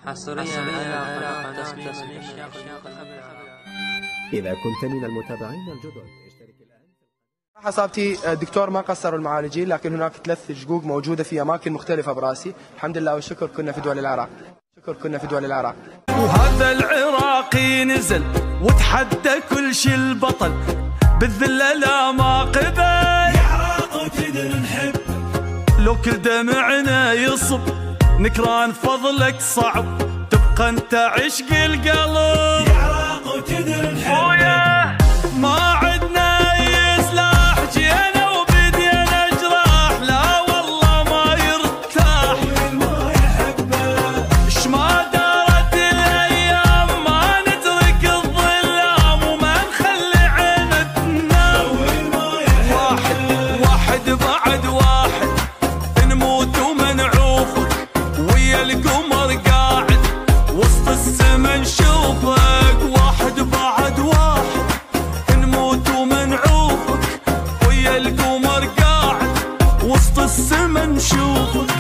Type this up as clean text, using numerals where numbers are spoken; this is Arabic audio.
حصريا على قناة تسليم الشيخ. إذا كنت من المتابعين الجدد اشترك الآن. حسابتي الدكتور ما قصروا المعالجين، لكن هناك 3 شقوق موجودة في أماكن مختلفة براسي. الحمد لله والشكر كنا في دول العراق. وهذا العراقي نزل وتحدى كل شي البطل، بالذلة لا ما قبل. يا عراق وتدري نحب، لو كل دمعنا يصب نكران فضلك صعب، تبقى انت عشق القلب. يا عراق وتدري نحب، ما عدنا اي سلاح، جينا وبدينا جراح، لا والله ما يرتاح ما يحبه. اش ما دارت الايام ما نترك الظلام، وما نخلي عينه تنام. واحد بعد واحد نموت ومنعوفك، ويا القمر قاعد وسط السما نشوفك. واحد بعد واحد نموت ومنعوفك، ويا القمر قاعد وسط السما نشوفك.